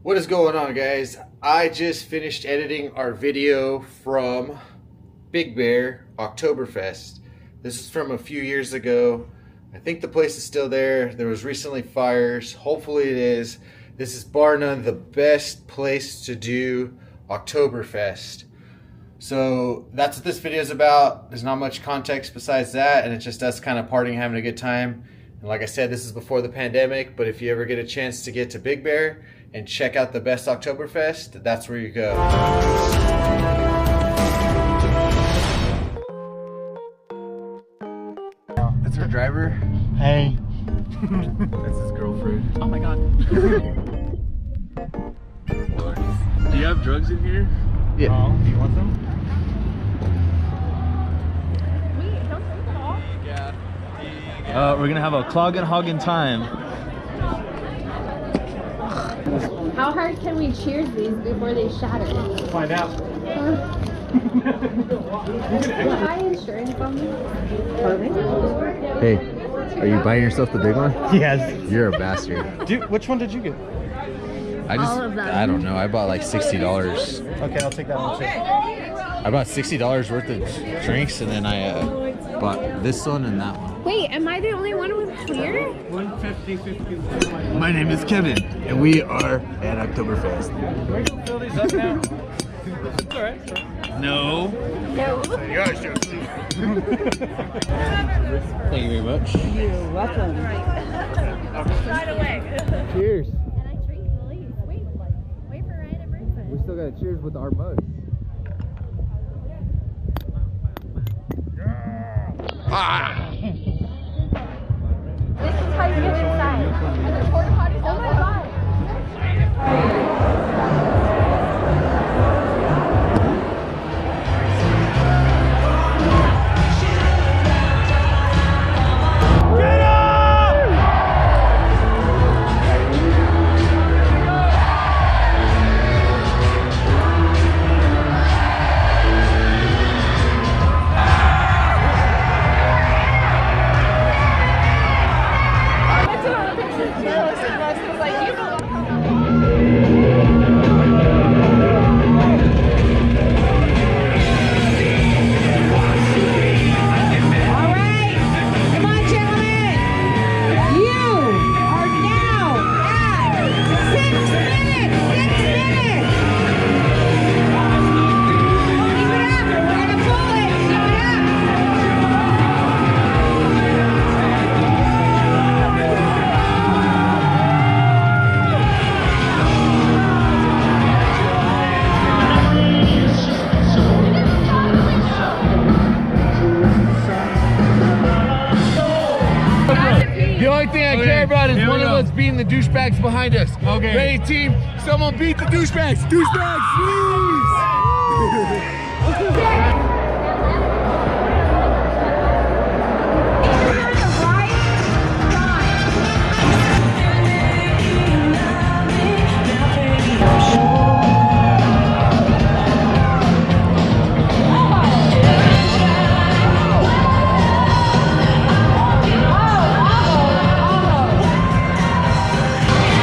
What is going on, guys? I just finished editing our video from Big Bear Oktoberfest. This is from a few years ago. I think the place is still there. There was recently fires. Hopefully it is. This is bar none the best place to do Oktoberfest. So that's what this video is about. There's not much context besides that, and it's just us kind of partying, having a good time. And like I said, this is before the pandemic, but if you ever get a chance to get to Big Bear and check out the best Oktoberfest, that's where you go. That's our driver. Hey. That's his girlfriend. Oh my god. Do you have drugs in here? Yeah. Oh, do you want some? Wait, don't drink at all. We're gonna have a cloggin' hoggin' time. How hard can we cheers these before they shatter? Find out. High insurance on these? Hey, are you buying yourself the big one? Yes. You're a bastard. Dude, which one did you get? I don't know. I bought like $60. Okay, I'll take that one too. I bought $60 worth of drinks, and then I bought this one and that one. Wait, am I the only one with clear? 150, 50. My name is Kevin, and we are at Oktoberfest. Can we fill these up now? It's alright. No. No. You guys do. Thank you very much. You're welcome. Right away. Cheers. And I drink really. Wait for Ryan and Brisbane. We still got to cheers with our mugs. This is how you get inside. Are there porta potties? Oh my god. The only thing I care about is one of us beating the douchebags behind us. Okay. Ready, team? Someone beat the douchebags. Douchebags, please!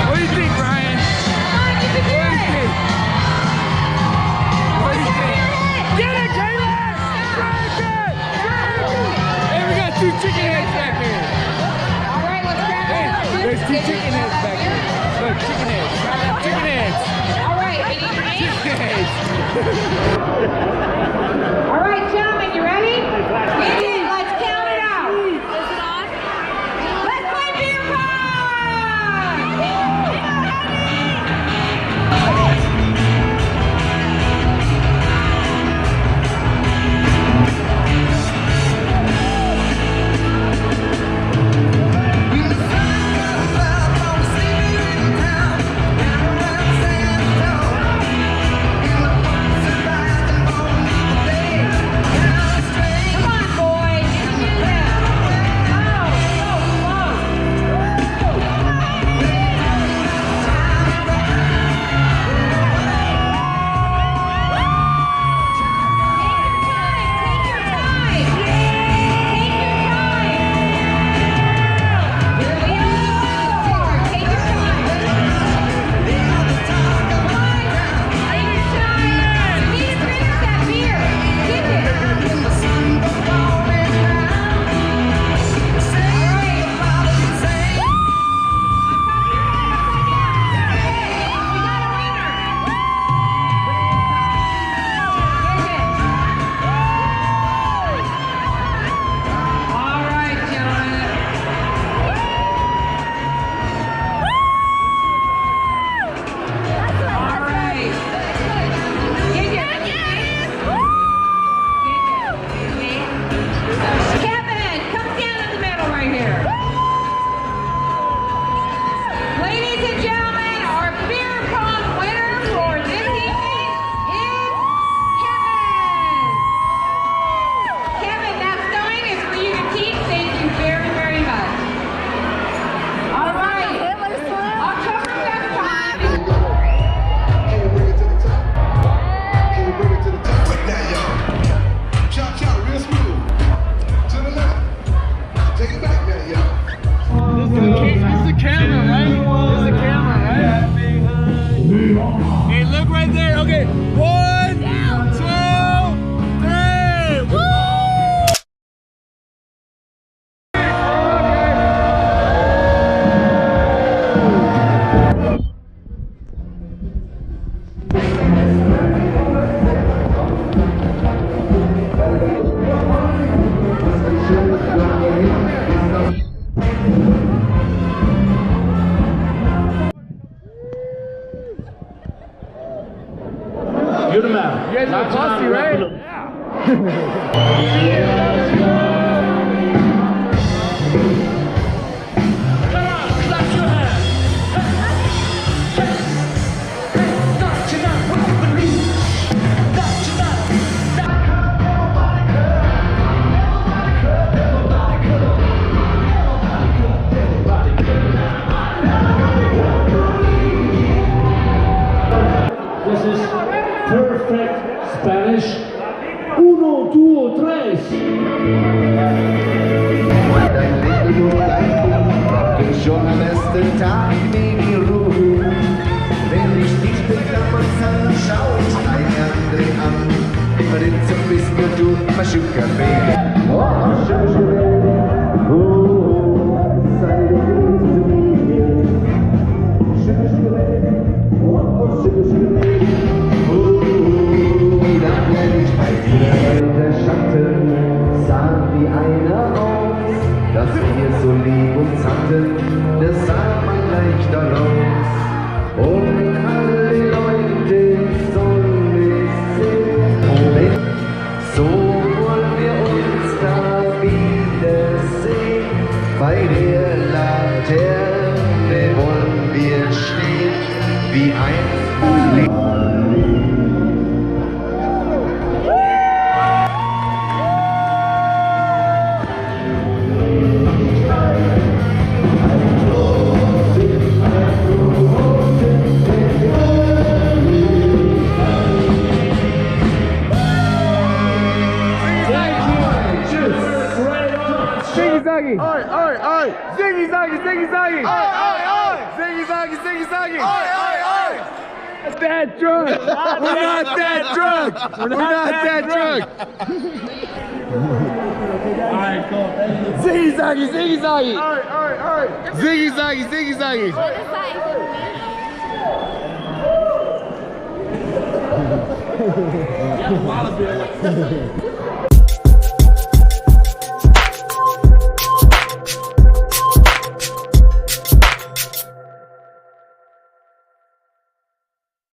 What do you think, Brian? What do you think? Get it, Kayla! ready? 1, 2, 3. Woo! You're the man. You guys are bossy, right? This is perfect Spanish. Uno, due, tres. Schon am ersten Tag nehme ich Ruhe. Wenn ich dich beklammert kann, schau ich deine andere an. Rinze bis mir du, Maschuka, Baby. Oh, Maschuka, Baby. Oh, sei doch gut zu mir. Maschuka, Baby. Oh, Maschuka, Baby. Oh, da bleib ich bei dir. Der Schatten sah wie einer aus, dass wir so lieb uns hatten, das sah man gleich daraus. Und alle Leute sollen es sehen, so wollen wir uns da wiedersehen. Bei der Laterne wollen wir stehen, wie einst Leben. Ziggy, ziggy, zaggy, ziggy, zaggy. Ziggy, zaggy, ziggy, zaggy. Not that drunk. We're not that drunk. We're not that drunk. Alright, cool. Ziggy, zaggy, ziggy, zaggy. Alright. Ziggy, zaggy, ziggy, zaggy. What is that?